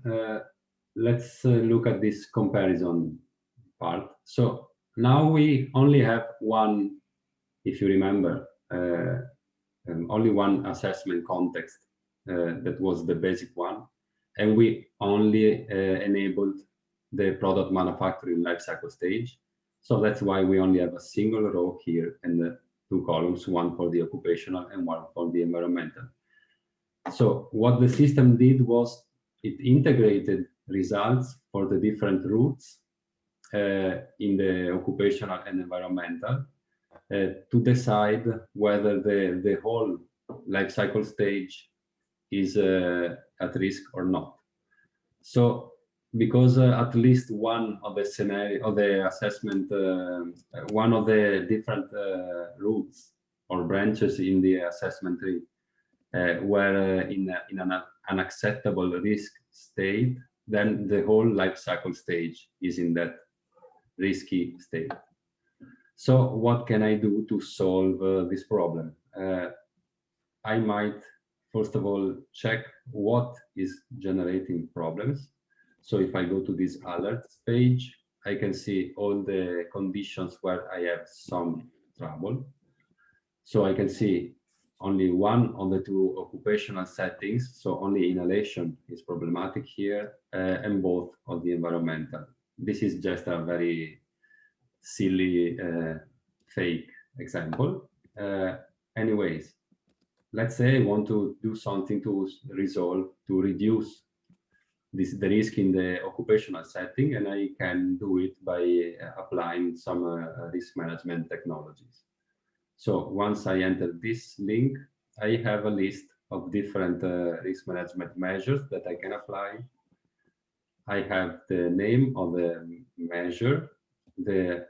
let's look at this comparison part. So now we only have one, if you remember, only one assessment context that was the basic one, and we only enabled the product manufacturing lifecycle stage. So that's why we only have a single row here and two columns, one for the occupational and one for the environmental. So what the system did was it integrated results for the different routes in the occupational and environmental to decide whether the whole life cycle stage is at risk or not. So because at least one of the scenario of the assessment, one of the different routes or branches in the assessment tree were in an unacceptable risk state, then the whole life cycle stage is in that risky state. So what can I do to solve this problem? I might, first of all, check what is generating problems. So if I go to this alerts page, I can see all the conditions where I have some trouble. So I can see only one of the two occupational settings, so only inhalation is problematic here, and both of the environmental. This is just a very silly fake example. Anyways, let's say I want to do something to resolve, to reduce the risk in the occupational setting, and I can do it by applying some risk management technologies. So once I enter this link, I have a list of different risk management measures that I can apply. I have the name of the measure, the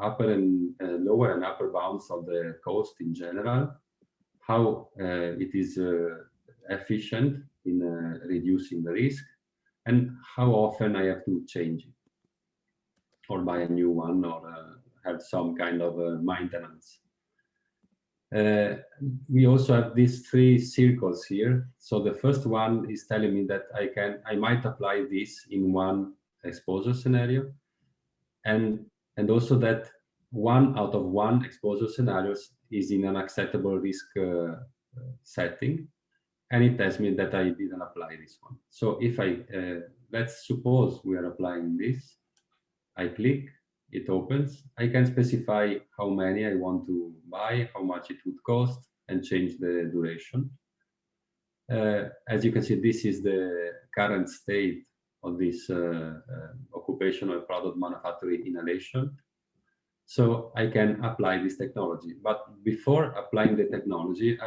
upper and lower and upper bounds of the cost in general, how it is efficient in reducing the risk, and how often I have to change it, or buy a new one, or have some kind of maintenance. We also have these three circles here. So the first one is telling me that I might apply this in one exposure scenario, and also that 1 out of 1 exposure scenarios is in an acceptable risk setting, and it tells me that I didn't apply this one. So if let's suppose we are applying this, I click, it opens. I can specify how many I want to buy, how much it would cost, and change the duration. As you can see, this is the current state of this occupational product manufacturing inhalation. So I can apply this technology. But before applying the technology,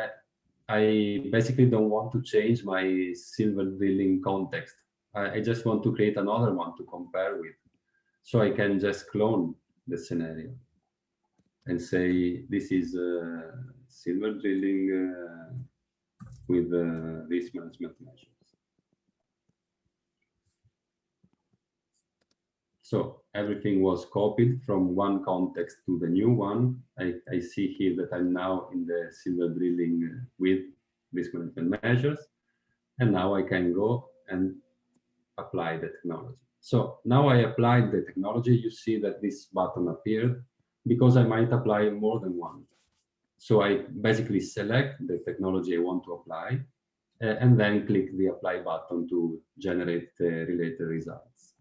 I basically don't want to change my silver drilling context. I just want to create another one to compare with. So I can just clone the scenario and say, this is silver drilling with risk management measures. So everything was copied from one context to the new one. I see here that I'm now in the silver drilling with risk management measures. And now I can go and apply the technology. So now I applied the technology. You see that this button appeared because I might apply more than one. So I basically select the technology I want to apply and then click the apply button to generate the related results.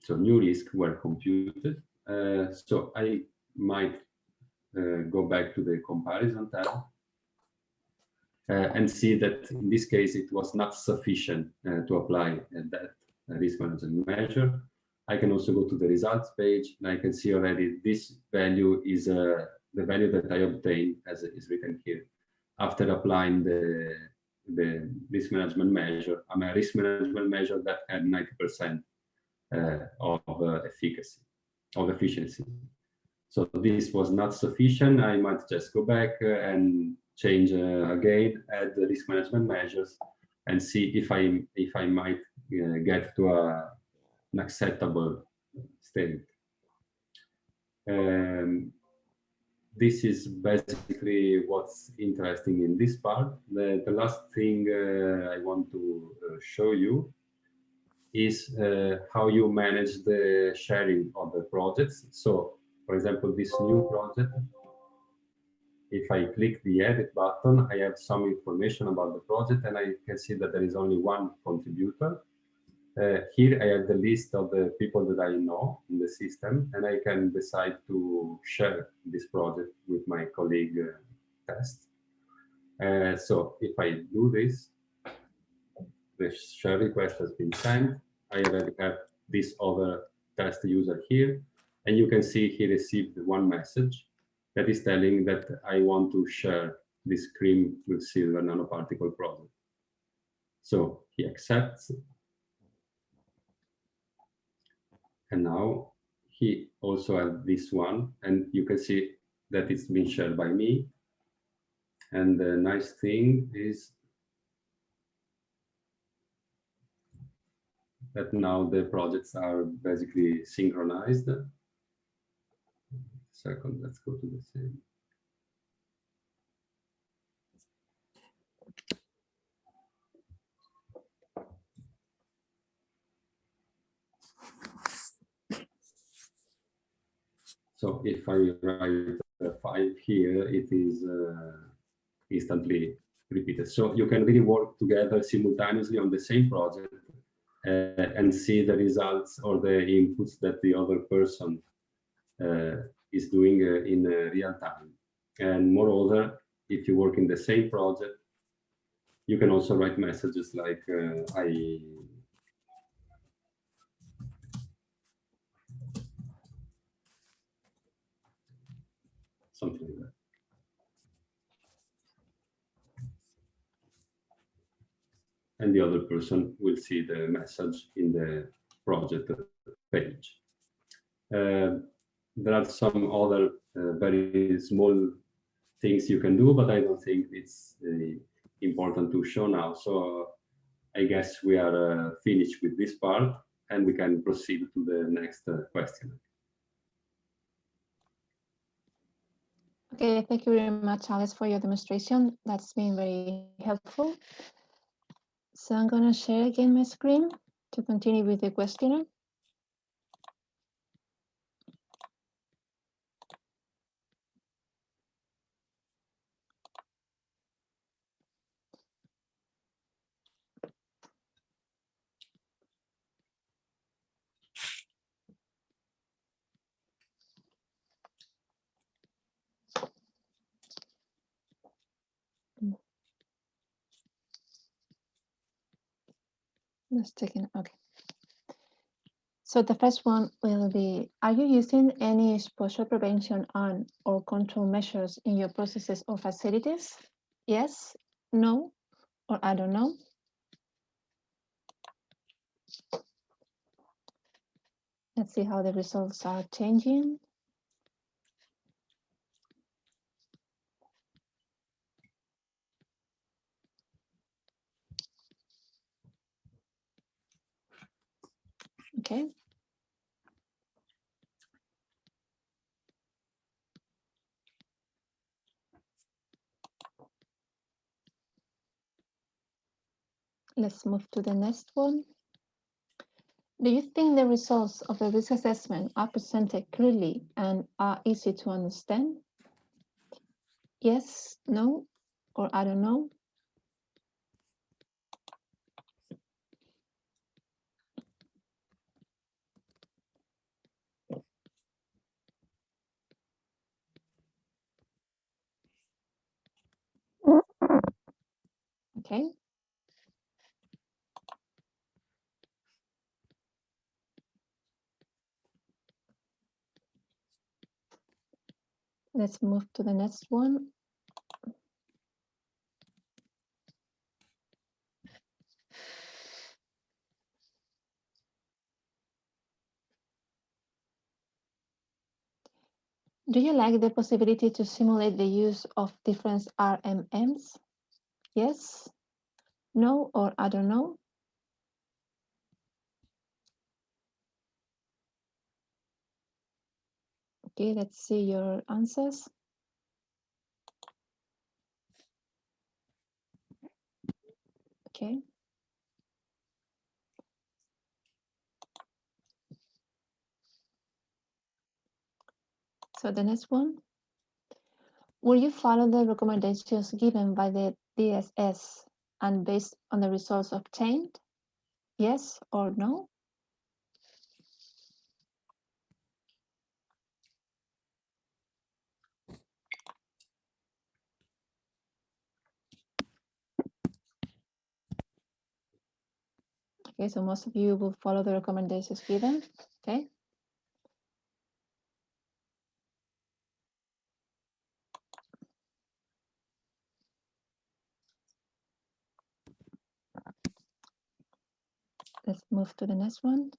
So new risks were computed. So I might go back to the comparison tab and see that in this case, it was not sufficient to apply that risk management measure. I can also go to the results page, and I can see already this value is the value that I obtained, as it is written here, after applying the risk management measure. I mean, a risk management measure that had 90% of efficiency. So this was not sufficient. I might just go back and change again, add the risk management measures, and see if I might get to an acceptable state. This is basically what's interesting in this part. The last thing I want to show you is how you manage the sharing of the projects. So, for example, this new project, if I click the edit button, I have some information about the project, and I can see that there is only one contributor. Here I have the list of the people that I know in the system, and I can decide to share this project with my colleague test. So if I do this, the share request has been sent. I already have this other test user here, and you can see he received one message that is telling that I want to share this cream with silver nanoparticle project. So he accepts. And now he also has this one, and you can see that it's been shared by me. And the nice thing is that now the projects are basically synchronized. Second, let's go to the same. So if I write 5 here, it is instantly repeated. So you can really work together simultaneously on the same project and see the results or the inputs that the other person is doing in real time. And moreover, if you work in the same project, You can also write messages like something like that. And the other person will see the message in the project page. There are some other very small things you can do, but I don't think it's important to show now. So I guess we are finished with this part and we can proceed to the next question. Okay, thank you very much, Alex, for your demonstration. That's been very helpful. So I'm going to share again my screen to continue with the questionnaire. Just checking. Okay. So the first one will be, are you using any exposure prevention on or control measures in your processes or facilities? Yes, no, or I don't know. Let's see how the results are changing. Okay. Let's move to the next one. Do you think the results of the risk assessment are presented clearly and are easy to understand? Yes, no, or I don't know. Okay. Let's move to the next one. Do you like the possibility to simulate the use of different RMMs? Yes, no, or I don't know. Okay, let's see your answers. Okay. So the next one. Will you follow the recommendations given by the DSS and based on the results obtained? Yes or no? Okay, so most of you will follow the recommendations given. Okay. Let's move to the next one.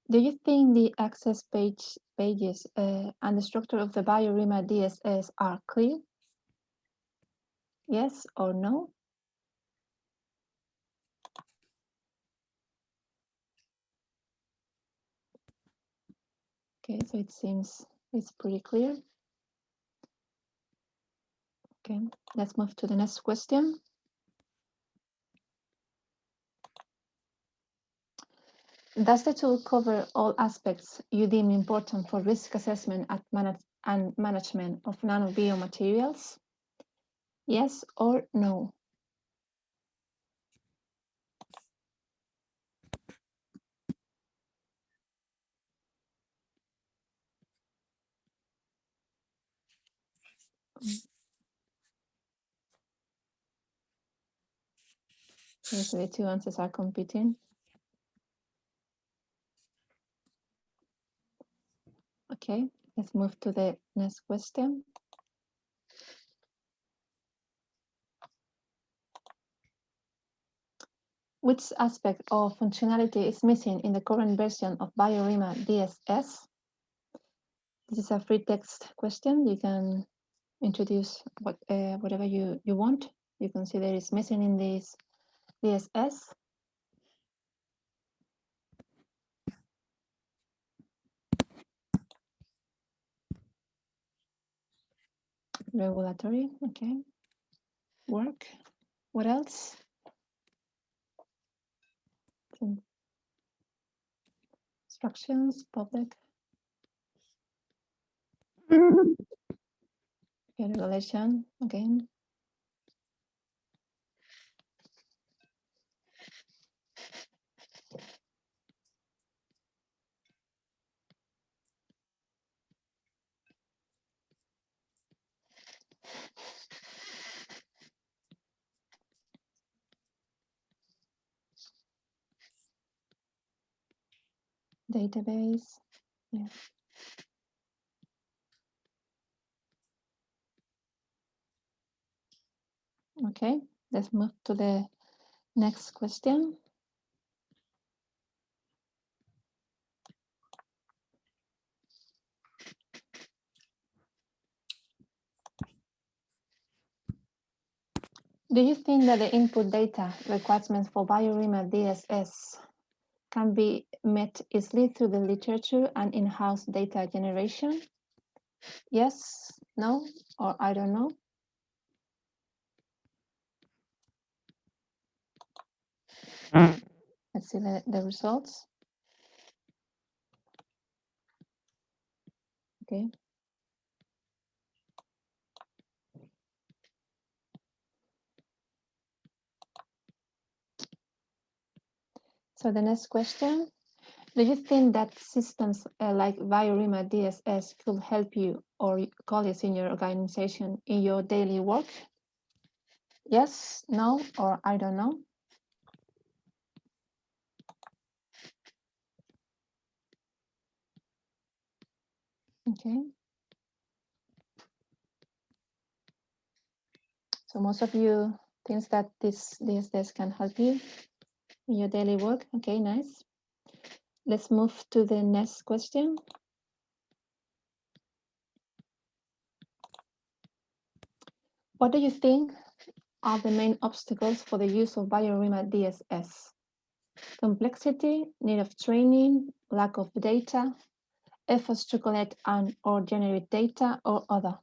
Do you think the access pages and the structure of the Biorima DSS are clear? Yes or no? Okay, so it seems it's pretty clear. Okay, let's move to the next question. Does the tool cover all aspects you deem important for risk assessment and management of nanobiomaterials? Yes or no? Okay, so the two answers are competing. Okay, let's move to the next question. Which aspect of functionality is missing in the current version of Biorima DSS? This is a free text question. You can introduce whatever you want. You consider is missing in this DSS. Regulatory, okay. Work. What else? Instructions, public. Okay, regulation again. Database, yeah. Okay, let's move to the next question. Do you think that the input data requirements for Biorima DSS can be met easily through the literature and in-house data generation? Yes, no, or I don't know. Let's see the results. Okay. So the next question, do you think that systems like Biorima DSS could help you or colleagues in your organization in your daily work? Yes, no, or I don't know. Okay. So most of you think that this DSS can help you in your daily work. Okay, nice. Let's move to the next question. What do you think are the main obstacles for the use of Biorima DSS? Complexity, need of training, lack of data, efforts to collect and or generate data, or other?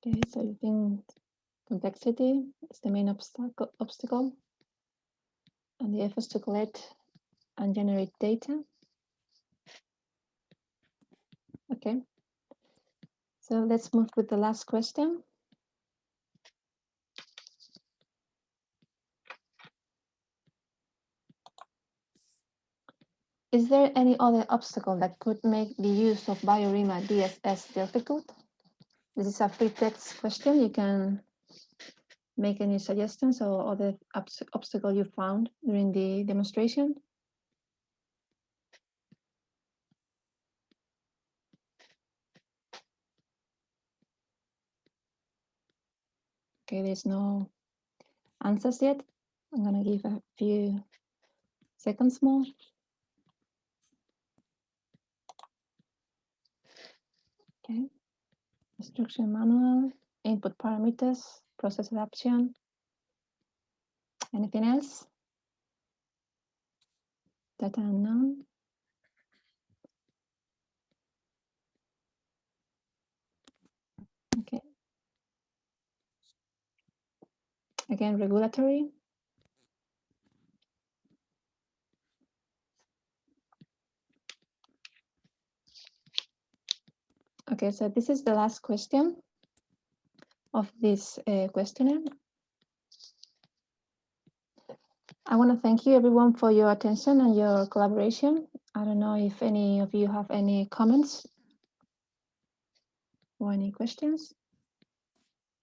Okay, so you think complexity is the main obstacle and the efforts to collect and generate data. Okay, so let's move with the last question. Is there any other obstacle that could make the use of Biorima DSS difficult? This is a free text question. You can make any suggestions or other obstacle you found during the demonstration. Okay, there's no answers yet. I'm gonna give a few seconds more. Okay, instruction manual, input parameters, process adaptation. Anything else? Data unknown. Okay. Again, regulatory. Okay, so this is the last question of this questionnaire. want to thank you everyone for your attention and your collaboration. I don't know if any of you have any comments or any questions.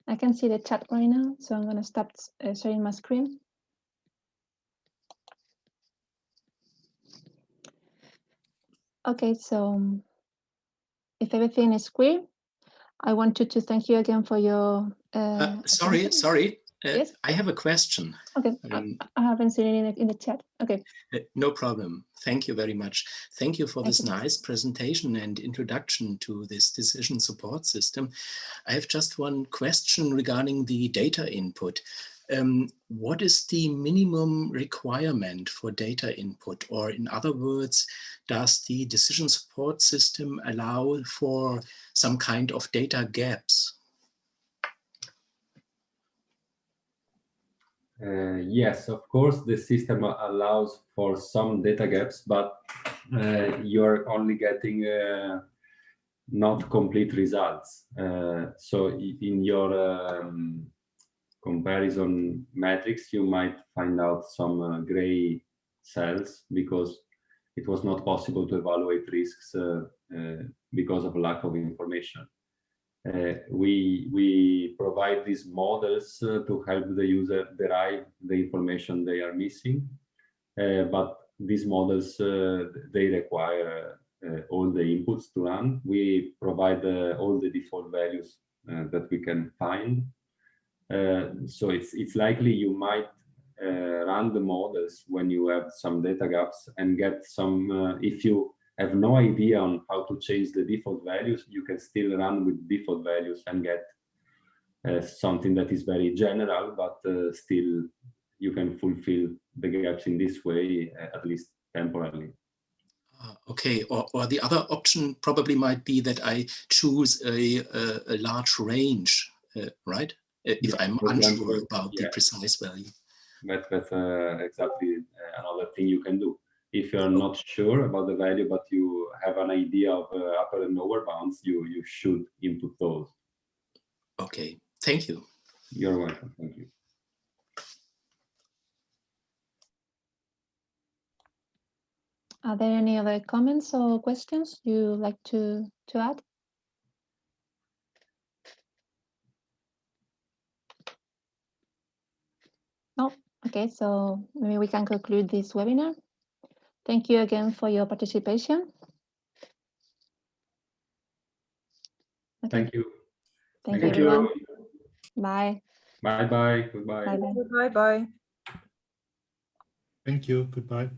I can see the chat right now, so I'm going to stop sharing my screen. Okay, so if everything is clear, I wanted to thank you again for your sorry. Yes? I have a question. Okay, I haven't seen it in the chat. Okay. No problem. Thank you very much. Thank you for Thank this you. nice presentation and introduction to this decision support system. I have just one question regarding the data input. What is the minimum requirement for data input? Or in other words, does the decision support system allow for some kind of data gaps? Yes, of course, the system allows for some data gaps, but you're only getting not complete results. So in your comparison matrix, you might find out some gray cells because it was not possible to evaluate risks because of lack of information. We provide these models to help the user derive the information they are missing, but these models, they require all the inputs to run. We provide all the default values that we can find. So it's likely you might run the models when you have some data gaps and get some, if you have no idea on how to change the default values, you can still run with default values and get something that is very general, but still you can fulfill the gaps in this way, at least temporarily. Okay, or the other option probably might be that I choose a large range, right? If Yeah, I'm for unsure example, about yeah, the precise value. that's exactly another thing you can do. If you're not sure about the value, but you have an idea of upper and lower bounds, you should input those. Okay, thank you. You're welcome. Thank you. Are there any other comments or questions you'd like to add? No? Okay, so maybe we can conclude this webinar. Thank you again for your participation. Okay. Thank you. Thank you, everyone. Bye. Bye-bye. Goodbye. Bye-bye. Bye bye. Thank you. Goodbye.